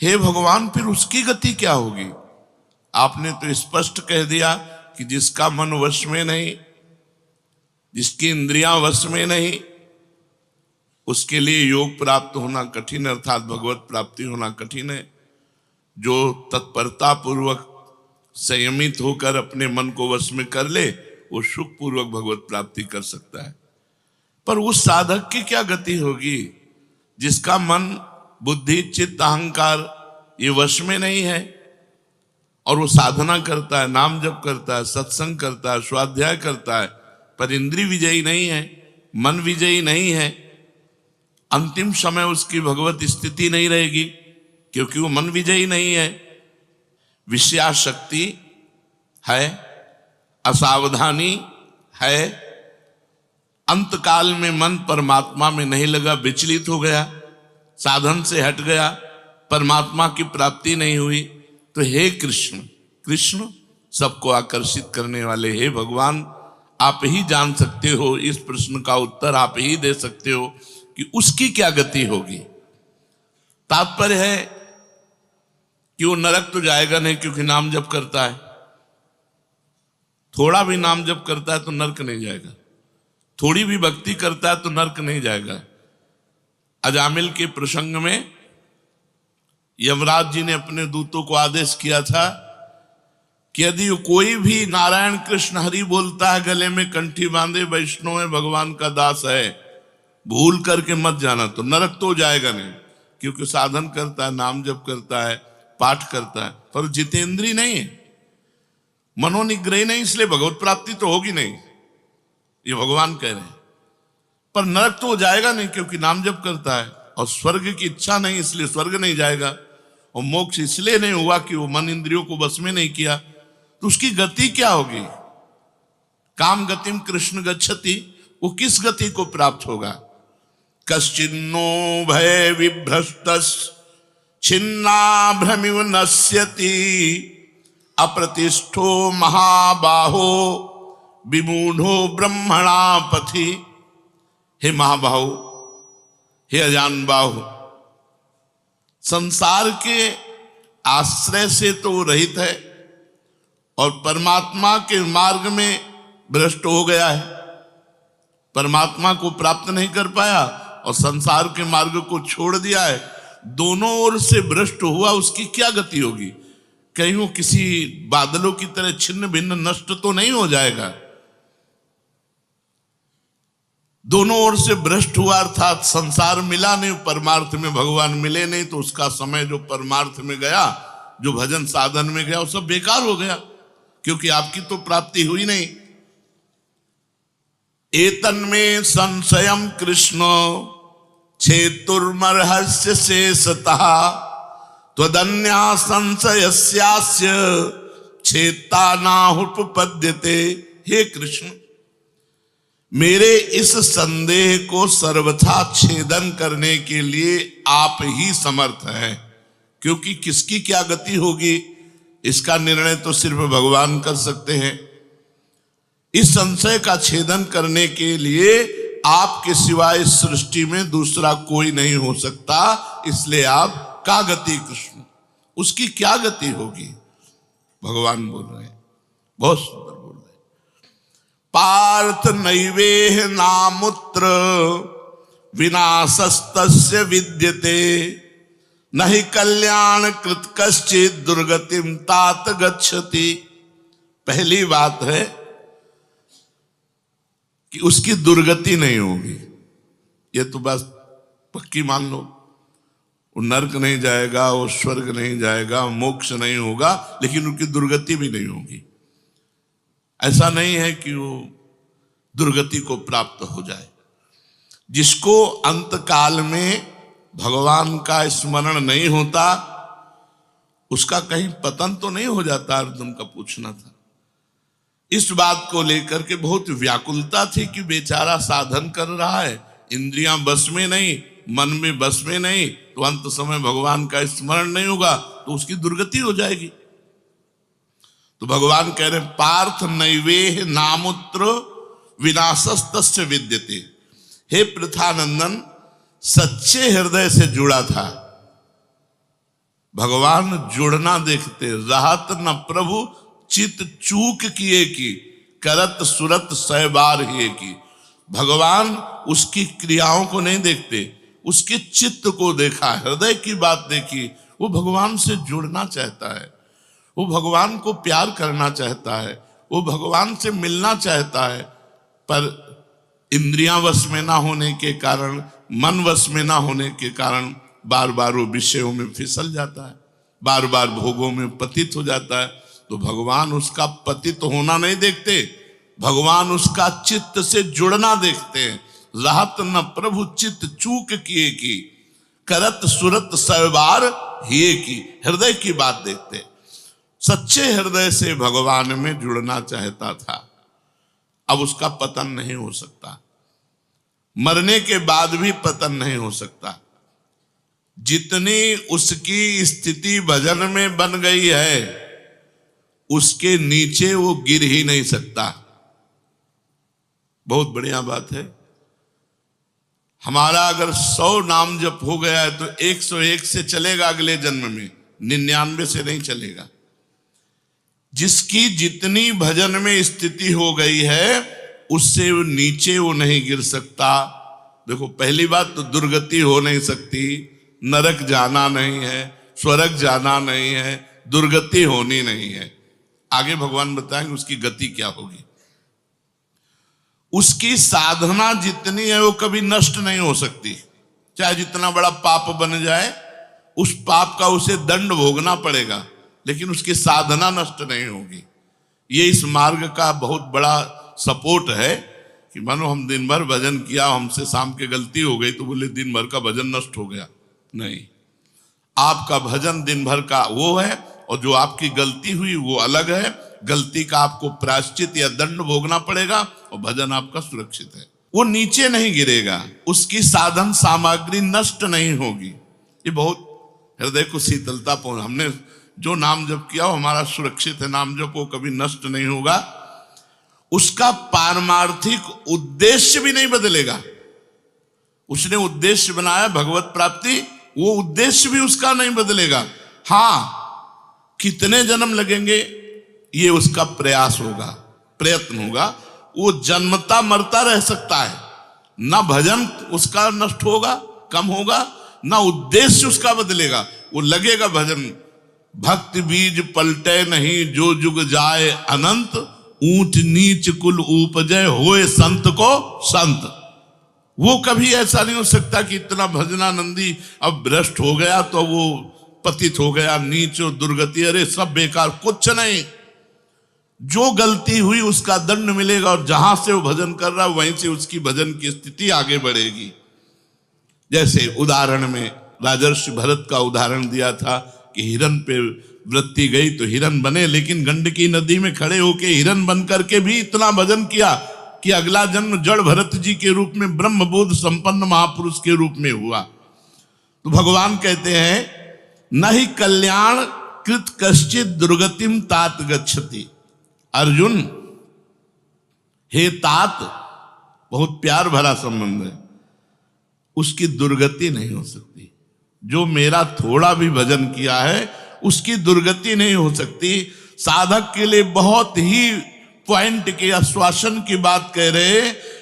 हे भगवान फिर उसकी गति क्या होगी? आपने तो स्पष्ट कह दिया कि जिसका मन वश में नहीं, जिसकी इंद्रियां वश में नहीं, उसके लिए योग प्राप्त होना कठिन, अर्थात भगवत प्राप्ति होना कठिन है। जो तत्परता पूर्वक संयमित होकर अपने मन को वश में कर ले, वो सुख पूर्वक भगवत प्राप्ति कर सकता है। पर उस साधक की क्या गति होगी जिसका मन, बुद्धि, चित्त, अहंकार ये वश में नहीं है, और वो साधना करता है, नाम जप करता है, सत्संग करता है, स्वाध्याय करता है, पर इंद्रिय विजयी नहीं है, मन विजयी नहीं है। अंतिम समय उसकी भगवत स्थिति नहीं रहेगी, क्योंकि वो मन विजयी नहीं है। विषयाशक्ति है, असावधानी है, अंतकाल में मन परमात्मा में नहीं लगा, विचलित हो गया, साधन से हट गया, परमात्मा की प्राप्ति नहीं हुई। तो हे कृष्ण, कृष्ण सबको आकर्षित करने वाले, हे भगवान आप ही जान सकते हो, इस प्रश्न का उत्तर आप ही दे सकते हो कि उसकी क्या गति होगी। तात्पर्य है कि वो नरक तो जाएगा नहीं, क्योंकि नाम जप करता है। थोड़ा भी नाम जप करता है तो नरक नहीं जाएगा, थोड़ी भी भक्ति करता है तो नरक नहीं जाएगा। अजामिल के प्रसंग में यमराज जी ने अपने दूतों को आदेश किया था कि यदि कोई भी नारायण कृष्ण हरि बोलता है, गले में कंठी बांधे, वैष्णव है, भगवान का दास है, भूल करके मत जाना, तो नरक तो जाएगा नहीं, क्योंकि साधन करता है, नाम जप करता है, पाठ करता है, पर जितेंद्री नहीं है, मनोनिग्रह नहीं, इसलिए भगवत प्राप्ति तो होगी नहीं, ये भगवान कह रहे हैं। पर नरक तो जाएगा नहीं, क्योंकि नाम जप करता है, और स्वर्ग की इच्छा नहीं, इसलिए स्वर्ग नहीं जाएगा, और मोक्ष इसलिए नहीं हुआ कि वो मन इंद्रियों को बस में नहीं किया। तो उसकी गति क्या होगी? काम गतिम कृष्ण गच्छति, वो किस गति को प्राप्त होगा? कश्चिन्नो भय विभ्रष्टस् छिन्ना भ्रमिव नश्यति अप्रतिष्ठो महाबाहो विमूढ़ो ब्रह्मणा पथि। हे महाबाहो, हे अजान बाहु, संसार के आश्रय से तो रहित है और परमात्मा के मार्ग में भ्रष्ट हो गया है, परमात्मा को प्राप्त नहीं कर पाया और संसार के मार्ग को छोड़ दिया है, दोनों ओर से भ्रष्ट हुआ। उसकी क्या गति होगी? कहीं वो किसी बादलों की तरह छिन्न भिन्न नष्ट तो नहीं हो जाएगा। दोनों ओर से भ्रष्ट हुआ, अर्थात संसार मिला नहीं, परमार्थ में भगवान मिले नहीं, तो उसका समय जो परमार्थ में गया, जो भजन साधन में गया, वो सब बेकार हो गया, क्योंकि आपकी तो प्राप्ति हुई नहीं। एतन्मे संशयम कृष्ण छेतुर्मर्हस्य शेषतः त्वदन्या संशयस्यास्य छेता नाहुपपद्यते। हे कृष्ण, मेरे इस संदेह को सर्वथा छेदन करने के लिए आप ही समर्थ हैं, क्योंकि किसकी क्या गति होगी इसका निर्णय तो सिर्फ भगवान कर सकते हैं। इस संशय का छेदन करने के लिए आपके सिवाय इस सृष्टि में दूसरा कोई नहीं हो सकता, इसलिए आप का गति कृष्ण, उसकी क्या गति होगी? भगवान बोल रहे हैं, बहुत सुंदर बोल रहे हैं। पार्थ नैवेह नामुत्र विनाशस्तस्य विद्यते नहि कल्याण कृत कश्चित् दुर्गतिम तात गच्छति। पहली बात है कि उसकी दुर्गति नहीं होगी, ये तो बस पक्की मान लो। वो नरक नहीं जाएगा, वो स्वर्ग नहीं जाएगा, मोक्ष नहीं होगा, लेकिन उनकी दुर्गति भी नहीं होगी। ऐसा नहीं है कि वो दुर्गति को प्राप्त हो जाए। जिसको अंतकाल में भगवान का स्मरण नहीं होता, उसका कहीं पतन तो नहीं हो जाता? अर्जुन का पूछना था। इस बात को लेकर के बहुत व्याकुलता थी कि बेचारा साधन कर रहा है, इंद्रियां बस में नहीं, मन में बस में नहीं, तो अंत समय भगवान का स्मरण नहीं होगा तो उसकी दुर्गति हो जाएगी। तो भगवान कह रहे पार्थ नैवेह नामुत्र विनाशस्तस्य विद्यते। हे पृथानंदन, सच्चे हृदय से जुड़ा था, भगवान जुड़ना देखते। रहत न प्रभु चित चूक किए की, करत सुरत सै बार ही की। भगवान उसकी क्रियाओं को नहीं देखते, उसके चित्त को देखा, हृदय की बात देखी। वो भगवान से जुड़ना चाहता है, वो भगवान को प्यार करना चाहता है, वो भगवान से मिलना चाहता है, पर इंद्रियां वश में ना होने के कारण, मन वश में ना होने के कारण बार बार वो विषयों में फिसल जाता है, बार बार भोगों में पतित हो जाता है। तो भगवान उसका पतित होना नहीं देखते, भगवान उसका चित्त से जुड़ना देखते हैं। रहत न प्रभु चित्त चूक किए की, करत सुरत सवार हिए की। हृदय की बात देखते, सच्चे हृदय से भगवान में जुड़ना चाहता था। अब उसका पतन नहीं हो सकता, मरने के बाद भी पतन नहीं हो सकता। जितनी उसकी स्थिति भजन में बन गई है, उसके नीचे वो गिर ही नहीं सकता। बहुत बढ़िया बात है। हमारा अगर 100 नाम जप हो गया है तो 101 से चलेगा अगले जन्म में, 99 से नहीं चलेगा। जिसकी जितनी भजन में स्थिति हो गई है, उससे वो नीचे वो नहीं गिर सकता। देखो, पहली बात तो दुर्गति हो नहीं सकती, नरक जाना नहीं है, स्वर्ग जाना नहीं है, दुर्गति होनी नहीं है। आगे भगवान बताएंगे उसकी गति क्या होगी। उसकी साधना जितनी है वो कभी नष्ट नहीं हो सकती। चाहे जितना बड़ा पाप बन जाए, उस पाप का उसे दंड भोगना पड़ेगा, लेकिन उसकी साधना नष्ट नहीं होगी। ये इस मार्ग का बहुत बड़ा सपोर्ट है कि मानो हम दिन भर भजन किया, हमसे शाम के गलती हो गई तो बोले दिन भर का भजन नष्ट हो गया। नहीं, आपका भजन दिन भर का वो है, और जो आपकी गलती हुई वो अलग है। गलती का आपको प्रायश्चित या दंड भोगना पड़ेगा, और भजन आपका सुरक्षित है, वो नीचे नहीं गिरेगा, उसकी साधन सामग्री नष्ट नहीं होगी। ये बहुत हृदय को शीतलता पहुंच। हमने जो नाम जप किया वो हमारा सुरक्षित है, नाम जप वो कभी नष्ट नहीं होगा। उसका पारमार्थिक उद्देश्य भी नहीं बदलेगा। उसने उद्देश्य बनाया भगवत प्राप्ति, वो उद्देश्य भी उसका नहीं बदलेगा। हाँ, कितने जन्म लगेंगे ये उसका प्रयास होगा, प्रयत्न होगा। वो जन्मता मरता रह सकता है, ना भजन उसका नष्ट होगा, कम होगा, ना उद्देश्य उसका बदलेगा। वो लगेगा भजन। भक्ति बीज पलटे नहीं, जो जुग जाए अनंत। ऊंच नीच कुल उपजय, होए संत को संत। वो कभी ऐसा नहीं हो सकता कि इतना भजनानंदी अब भ्रष्ट हो गया तो वो पतित हो गया, नीच और दुर्गति, अरे सब बेकार, कुछ नहीं। जो गलती हुई उसका दंड मिलेगा, और जहां से वो भजन कर रहा है वहीं से उसकी भजन की स्थिति आगे बढ़ेगी। जैसे उदाहरण में राजर्षि भरत का उदाहरण दिया था कि हिरन पे वृत्ति गई तो हिरन बने, लेकिन गंडकी नदी में खड़े होके हिरन बन करके भी इतना भजन किया कि अगला जन्म जड़ भरत जी के रूप में ब्रह्मबोध संपन्न महापुरुष के रूप में हुआ। तो भगवान कहते हैं, नहीं कल्याण कृत कश्चित दुर्गतिम तात गच्छति। अर्जुन, हे तात, बहुत प्यार भरा संबंध है, उसकी दुर्गति नहीं हो सकती। जो मेरा थोड़ा भी भजन किया है उसकी दुर्गति नहीं हो सकती। साधक के लिए बहुत ही पॉइंट के आश्वासन की बात कह रहे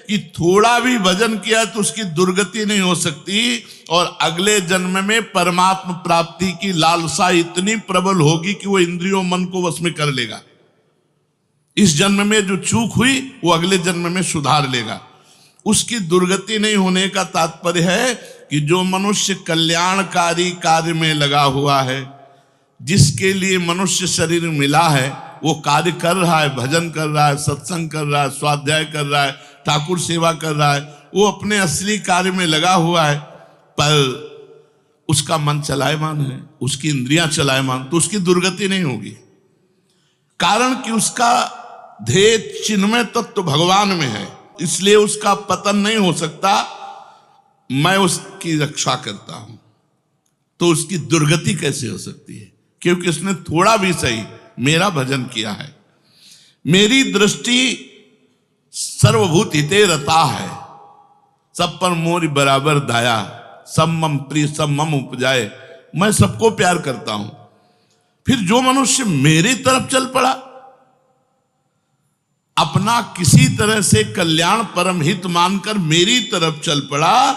कि थोड़ा भी भजन किया तो उसकी दुर्गति नहीं हो सकती, और अगले जन्म में परमात्मा प्राप्ति की लालसा इतनी प्रबल होगी कि वो इंद्रियों मन को वश में कर लेगा। इस जन्म में जो चूक हुई वो अगले जन्म में सुधार लेगा। उसकी दुर्गति नहीं होने का तात्पर्य है कि जो मनुष्य कल्याणकारी कार्य में लगा हुआ है, जिसके लिए मनुष्य शरीर मिला है, वो कार्य कर रहा है, भजन कर रहा है, सत्संग कर रहा है, स्वाध्याय कर रहा है, ठाकुर सेवा कर रहा है, वो अपने असली कार्य में लगा हुआ है, पर उसका मन चलायमान है, उसकी इंद्रियां चलायमान, तो उसकी दुर्गति नहीं होगी। कारण कि उसका ध्येय चिन्मय तत्व तो भगवान में है, इसलिए उसका पतन नहीं हो सकता। मैं उसकी रक्षा करता हूं, तो उसकी दुर्गति कैसे हो सकती है? क्योंकि उसने थोड़ा भी सही मेरा भजन किया है। मेरी दृष्टि सर्वभूत हिते रता है, सब पर मोरी बराबर दाया, सब मम प्रिय सब मम उपजाए, मैं सबको प्यार करता हूं। फिर जो मनुष्य मेरी तरफ चल पड़ा, अपना किसी तरह से कल्याण परम हित मानकर मेरी तरफ चल पड़ा,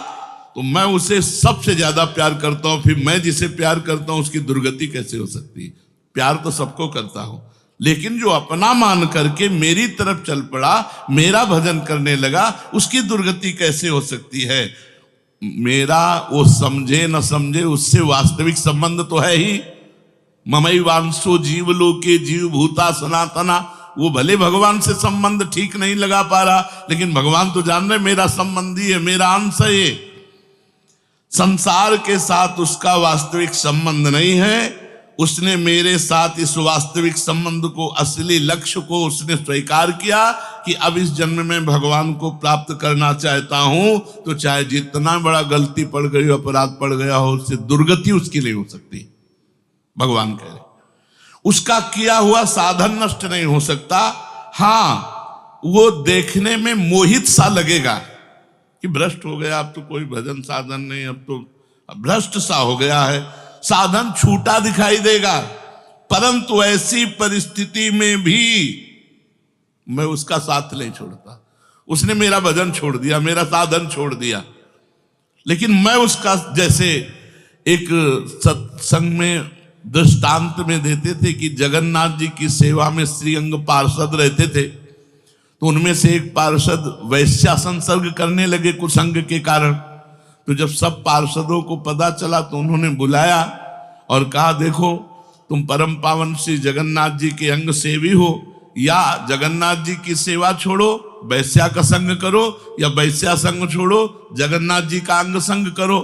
तो मैं उसे सबसे ज्यादा प्यार करता हूं। फिर मैं जिसे प्यार करता हूं उसकी दुर्गति कैसे हो सकती है? प्यार तो सबको करता हूं, लेकिन जो अपना मान करके मेरी तरफ चल पड़ा, मेरा भजन करने लगा, उसकी दुर्गति कैसे हो सकती है? मेरा वो समझे न समझे, उससे वास्तविक संबंध तो है ही। ममई वांसो जीव लोके जीव भूता सनातना। वो भले भगवान से संबंध ठीक नहीं लगा पा रहा, लेकिन भगवान तो जान रहे मेरा संबंधी है, मेरा अंश है। ये संसार के साथ उसका वास्तविक संबंध नहीं है। उसने मेरे साथ इस वास्तविक संबंध को, असली लक्ष्य को उसने स्वीकार किया कि अब इस जन्म में भगवान को प्राप्त करना चाहता हूं, तो चाहे जितना बड़ा गलती पड़ गई, अपराध पड़ गया हो, उससे दुर्गति उसकी नहीं हो सकती। भगवान कह रहे उसका किया हुआ साधन नष्ट नहीं हो सकता। हां, वो देखने में मोहित सा लगेगा कि भ्रष्ट हो गया, अब तो कोई भजन साधन नहीं, अब तो भ्रष्ट सा हो गया है, साधन छूटा दिखाई देगा। परंतु ऐसी परिस्थिति में भी मैं उसका साथ नहीं छोड़ता। उसने मेरा भजन छोड़ दिया, मेरा साधन छोड़ दिया, लेकिन मैं उसका, जैसे एक सत्संग में दृष्टांत में देते थे कि जगन्नाथ जी की सेवा में श्रीअंग पार्षद रहते थे, तो उनमें से एक पार्षद वैश्या संसर्ग करने लगे कुसंग के कारण। तो जब सब पार्षदों को पता चला तो उन्होंने बुलाया और कहा, देखो तुम परम पावन श्री जगन्नाथ जी के अंग सेवी हो, या जगन्नाथ जी की सेवा छोड़ो वैश्या का संग करो, या वैश्या संग छोड़ो जगन्नाथ जी का अंग संग करो।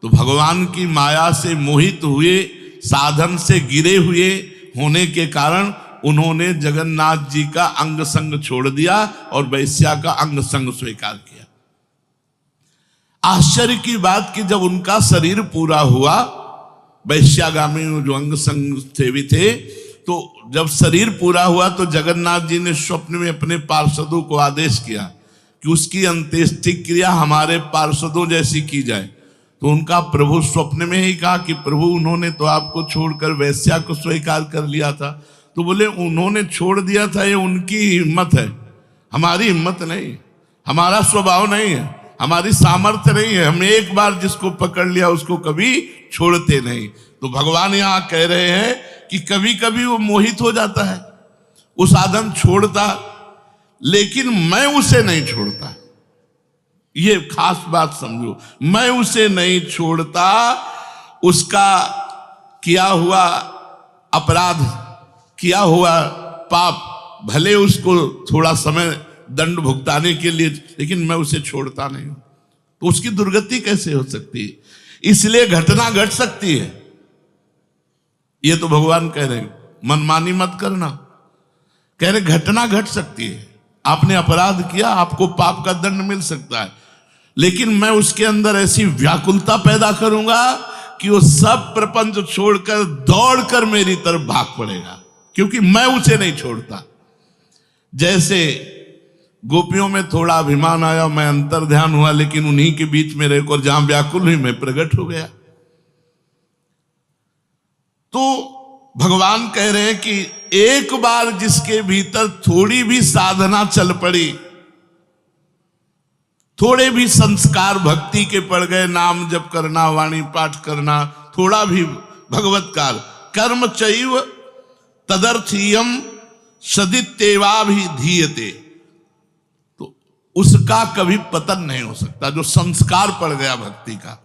तो भगवान की माया से मोहित हुए, साधन से गिरे हुए होने के कारण उन्होंने जगन्नाथ जी का अंग संग छोड़ दिया और वैश्या का अंग संग स्वीकार किया। आश्चर्य की बात कि जब उनका शरीर पूरा हुआ, वैश्यागामी जो अंग संग सेवी थे, तो जब शरीर पूरा हुआ तो जगन्नाथ जी ने स्वप्न में अपने पार्षदों को आदेश किया कि उसकी अंत्येष्टि क्रिया हमारे पार्षदों जैसी की जाए। तो उनका प्रभु स्वप्न में ही कहा कि प्रभु उन्होंने तो आपको छोड़कर वैश्या को स्वीकार कर लिया था। तो बोले उन्होंने छोड़ दिया था, ये उनकी हिम्मत है, हमारी हिम्मत नहीं, हमारा स्वभाव नहीं है, हमारी सामर्थ्य नहीं है। हम एक बार जिसको पकड़ लिया उसको कभी छोड़ते नहीं। तो भगवान यहां कह रहे हैं कि कभी कभी वो मोहित हो जाता है, वो साधन छोड़ता, लेकिन मैं उसे नहीं छोड़ता। ये खास बात समझो, मैं उसे नहीं छोड़ता। उसका किया हुआ अपराध, किया हुआ पाप, भले उसको थोड़ा समय दंड भुगताने के लिए, लेकिन मैं उसे छोड़ता नहीं हूं। तो उसकी दुर्गति कैसे हो सकती है? इसलिए घटना घट सकती है। ये तो भगवान कह रहे हैं मनमानी मत करना, कह रहे घटना घट सकती है। आपने अपराध किया, आपको पाप का दंड मिल सकता है, लेकिन मैं उसके अंदर ऐसी व्याकुलता पैदा करूंगा कि वो सब प्रपंच छोड़कर दौड़कर मेरी तरफ भाग पड़ेगा, क्योंकि मैं उसे नहीं छोड़ता। जैसे गोपियों में थोड़ा अभिमान आया, मैं अंतर ध्यान हुआ, लेकिन उन्हीं के बीच में रहकर जहां व्याकुल हुई मैं प्रकट हो गया। तो भगवान कह रहे हैं कि एक बार जिसके भीतर थोड़ी भी साधना चल पड़ी, थोड़े भी संस्कार भक्ति के पड़ गए, नाम जप करना, वाणी पाठ करना, थोड़ा भी भगवत्कार, कर्म चैव तदर्थीयम सदित्येवाभिधीयते, तो उसका कभी पतन नहीं हो सकता जो संस्कार पड़ गया भक्ति का,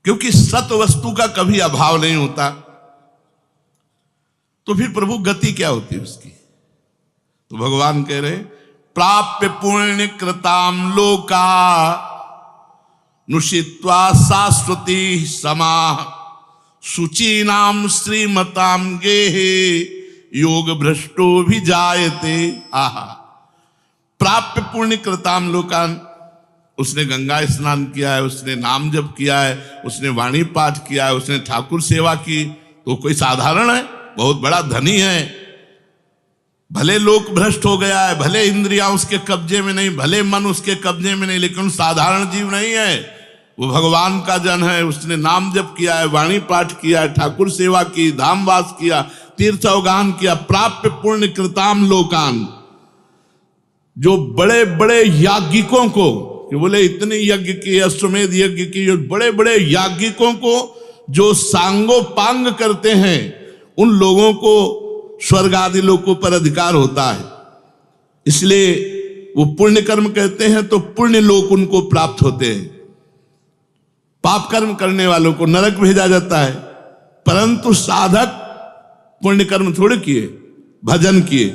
क्योंकि सत वस्तु का कभी अभाव नहीं होता। तो फिर प्रभु गति क्या होती है उसकी? तो भगवान कह रहे प्राप्य पुण्य कृताम लोका नुषित्वा शाश्वती समाह शुचीनाम श्रीमताम गेहे योग भ्रष्टो भी जायते। आहा, प्राप्य पुण्य कृताम लोकान, उसने गंगा स्नान किया है, उसने नाम जप किया है, उसने वाणी पाठ किया है, उसने ठाकुर सेवा की, तो कोई साधारण है? बहुत बड़ा धनी है। भले लोक भ्रष्ट हो गया है, भले इंद्रियां उसके कब्जे में नहीं, भले मन उसके कब्जे में नहीं, लेकिन साधारण जीव नहीं है। वो भगवान का जन है, उसने नाम जप किया है, वाणी पाठ किया है, ठाकुर सेवा की, धामवास किया, तीर्थ अवगान किया, प्राप्य पुण्य कृताम लोकान। जो बड़े बड़े याज्ञिकों को, कि बोले इतने यज्ञ किए, अश्वमेध यज्ञ की, जो बड़े बड़े याज्ञिकों को जो सांगोपांग करते हैं, उन लोगों को स्वर्ग आदि लोकों पर अधिकार होता है। इसलिए वो पुण्य कर्म कहते हैं तो पुण्य लोक उनको प्राप्त होते हैं। पाप कर्म करने वालों को नरक भेजा जाता है। परंतु साधक पुण्य कर्म थोड़े किए, भजन किए,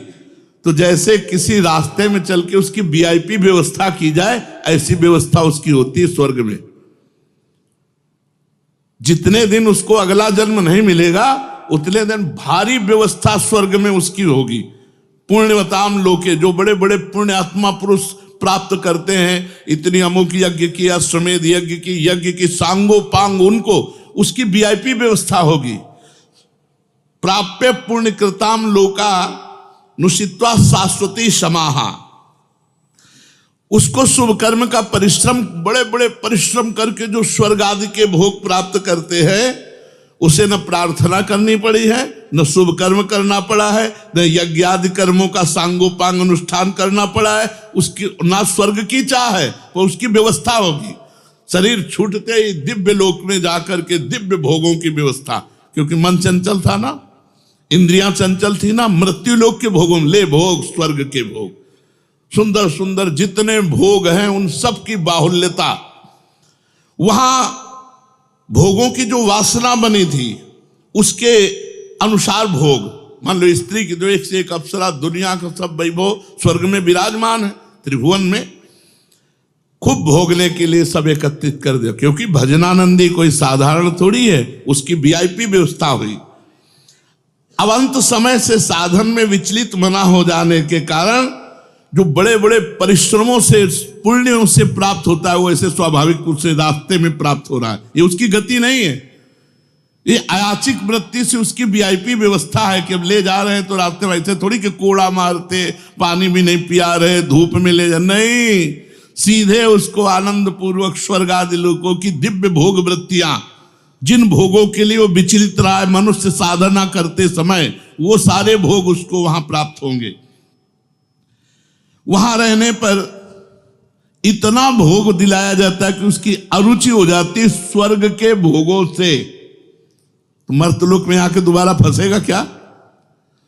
तो जैसे किसी रास्ते में चल के उसकी वीआईपी व्यवस्था की जाए, ऐसी व्यवस्था उसकी होती है स्वर्ग में। जितने दिन उसको अगला जन्म नहीं मिलेगा, उतने दिन भारी व्यवस्था स्वर्ग में उसकी होगी। पुण्यवताम लोके, जो बड़े बड़े पुण्य आत्मा पुरुष प्राप्त करते हैं, इतनी अमुक यज्ञ की, अश्वमेध यज्ञ की सांगोपांग, उनको उसकी वीआईपी व्यवस्था होगी। प्राप्य पुण्य कृताम लोका नुषित्वा शाश्वती समाहा। उसको शुभ कर्म का परिश्रम, बड़े बड़े परिश्रम करके जो स्वर्ग आदि के भोग प्राप्त करते हैं, उसे न प्रार्थना करनी पड़ी है, न शुभ कर्म करना पड़ा है, न यज्ञ आदि कर्मों का सांगोपांग अनुष्ठान करना पड़ा है, उसकी ना स्वर्ग की चाह है, तो उसकी व्यवस्था होगी। शरीर छूटते ही दिव्य लोक में जाकर के दिव्य भोगों की व्यवस्था, क्योंकि मन चंचल था ना, इंद्रियां चंचल थी ना, मृत्यु लोक के भोगों में ले भोग, स्वर्ग के भोग, सुंदर सुंदर जितने भोग हैं उन सब की बाहुल्यता। वहां भोगों की जो वासना बनी थी उसके अनुसार भोग, मान लो स्त्री की जो एक से एक अप्सरा, दुनिया का सब वैभव स्वर्ग में विराजमान है, त्रिभुवन में खूब भोगने के लिए सब एकत्रित कर दिया। क्योंकि भजनानंदी कोई साधारण थोड़ी है, उसकी वीआईपी व्यवस्था हुई। अब अंत समय से साधन में विचलित मना हो जाने के कारण जो बड़े बड़े परिश्रमों से, पुण्यों से प्राप्त होता है, वो ऐसे स्वाभाविक रूप से रास्ते में प्राप्त हो रहा है। ये उसकी गति नहीं है, ये अयाचिक वृत्ति से उसकी वीआईपी व्यवस्था है कि अब ले जा रहे हैं तो रास्ते में ऐसे थोड़ी कि कोड़ा मारते, पानी भी नहीं पिया रहे, धूप में ले जा, नहीं, सीधे उसको आनंद पूर्वक स्वर्ग आदि लोकों की दिव्य भोग वृत्तियां, जिन भोगों के लिए वो विचलित रहा है मनुष्य साधना करते समय, वो सारे भोग उसको वहां प्राप्त होंगे। वहां रहने पर इतना भोग दिलाया जाता है कि उसकी अरुचि हो जाती है स्वर्ग के भोगों से। तो मर्तलोक में आके दोबारा फंसेगा क्या?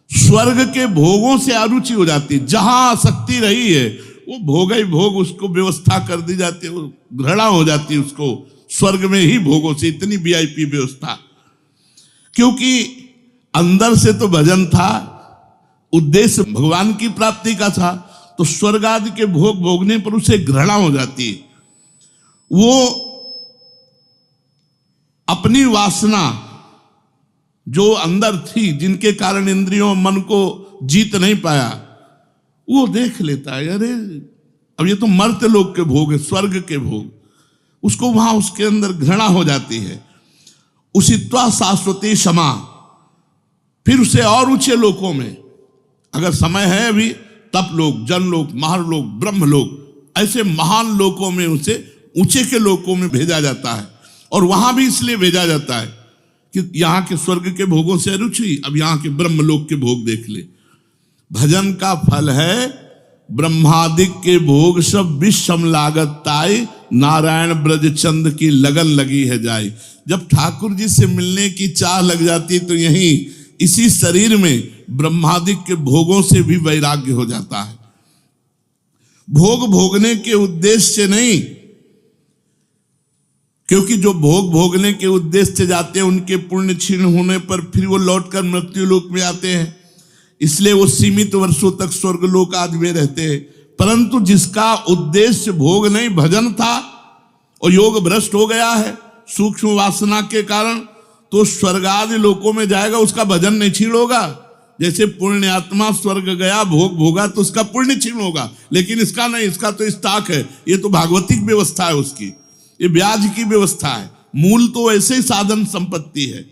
स्वर्ग के भोगों से अरुचि हो जाती है, जहां आसक्ति रही है वो भोग ही भोग उसको व्यवस्था कर दी जाती है, वो घृणा हो जाती है उसको स्वर्ग में ही भोगों से, इतनी वीआईपी व्यवस्था। क्योंकि अंदर से तो भजन था, उद्देश्य भगवान की प्राप्ति का था, तो स्वर्ग आदि के भोग भोगने पर उसे घृणा हो जाती है। वो अपनी वासना जो अंदर थी, जिनके कारण इंद्रियों मन को जीत नहीं पाया, वो देख लेता है, अरे अब ये तो मर्त्य लोक के भोग है, स्वर्ग के भोग, उसको वहां उसके अंदर घृणा हो जाती है। उसित्वा शाश्वती क्षमा, फिर उसे और ऊंचे लोकों में, अगर समय है अभी, तप लोक, जन लोक, महालोक, ब्रह्म लोक, ऐसे महान लोकों में उसे ऊंचे के लोकों में भेजा जाता है। और वहां भी इसलिए भेजा जाता है कि यहाँ के स्वर्ग के भोगों से रुचि, अब यहाँ के ब्रह्म लोक के भोग देख ले। भजन का फल है ब्रह्मादिक के भोग सब विषम लागत ताई, नारायण ब्रज चंद की लगन लगी है जाई। जब ठाकुर जी से मिलने की चाह लग जाती तो यहीं इसी शरीर में ब्रह्मादिक के भोगों से भी वैराग्य हो जाता है। भोग भोगने के उद्देश्य से नहीं, क्योंकि जो भोग भोगने के उद्देश्य से जाते हैं उनके पुण्य क्षीण होने पर फिर वो लौटकर मृत्यु लोक में आते हैं, इसलिए वो सीमित वर्षों तक स्वर्ग लोक आदि में रहते हैं। परंतु जिसका उद्देश्य भोग नहीं भजन था और योग भ्रष्ट हो गया है सूक्ष्म वासना के कारण, तो स्वर्ग आदि लोकों में जाएगा, उसका भजन नहीं क्षीण होगा। जैसे पुण्य आत्मा स्वर्ग गया, भोग भोगा, तो उसका पुण्य क्षीण होगा, लेकिन इसका नहीं, इसका तो स्टॉक है, ये तो भागवतिक व्यवस्था है उसकी, ये ब्याज की व्यवस्था है। मूल तो ऐसे ही साधन संपत्ति है।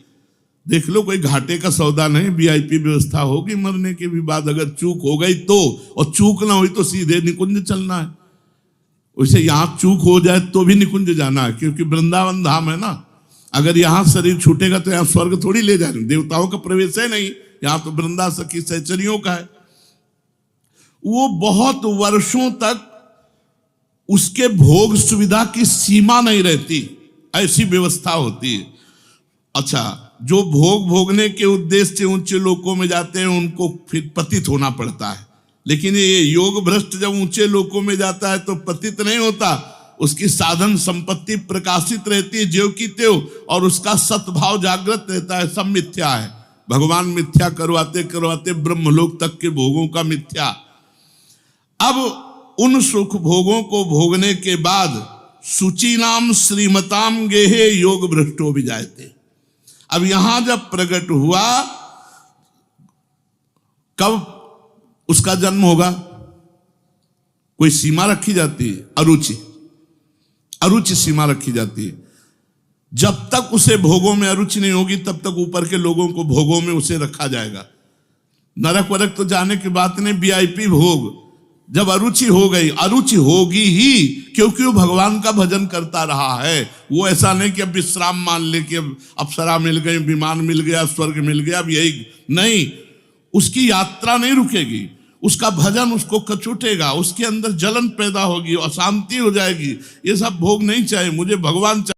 देख लो, कोई घाटे का सौदा नहीं, वीआईपी व्यवस्था होगी मरने के भी बाद। अगर चूक हो गई तो, और चूक ना हुई तो सीधे निकुंज चलना है। वैसे यहां चूक हो जाए तो भी निकुंज जाना है, क्योंकि वृंदावन धाम है ना। अगर यहां शरीर छूटेगा तो यहां स्वर्ग थोड़ी ले जाएंगे, देवताओं का प्रवेश है नहीं, यहां तो वृंदा सखी सहचरियों का है। वो बहुत वर्षों तक उसके भोग सुविधा की सीमा नहीं रहती, ऐसी व्यवस्था होती है। अच्छा, जो भोग भोगने के उद्देश्य से ऊंचे लोकों में जाते हैं उनको फिर पतित होना पड़ता है, लेकिन ये योग भ्रष्ट जब ऊंचे लोकों में जाता है तो पतित नहीं होता, उसकी साधन संपत्ति प्रकाशित रहती है ज्यों की त्यों, और उसका सद्भाव जागृत रहता है। सब मिथ्या है, भगवान मिथ्या करवाते करवाते ब्रह्मलोक तक के भोगों का मिथ्या। अब उन सुख भोगों को भोगने के बाद सुचीनाम श्रीमताम गेहे योग भ्रष्टो भी जाते। अब यहां जब प्रकट हुआ, कब उसका जन्म होगा, कोई सीमा रखी जाती है? अरुचि, अरुचि सीमा रखी जाती है। जब तक उसे भोगों में अरुचि नहीं होगी तब तक ऊपर के लोगों को भोगों में उसे रखा जाएगा। नरक वरक तो जाने की बात नहीं, वीआईपी भोग। जब अरुचि हो गई, अरुचि होगी ही, क्योंकि वो भगवान का भजन करता रहा है। वो ऐसा नहीं कि अब विश्राम मान ले कि अब अप्सरा मिल गई, विमान मिल गया, स्वर्ग मिल गया, अब यही नहीं। उसकी यात्रा नहीं रुकेगी, उसका भजन उसको कचोटेगा, उसके अंदर जलन पैदा होगी, अशांति हो जाएगी। ये सब भोग नहीं चाहिए, मुझे भगवान चाहिए।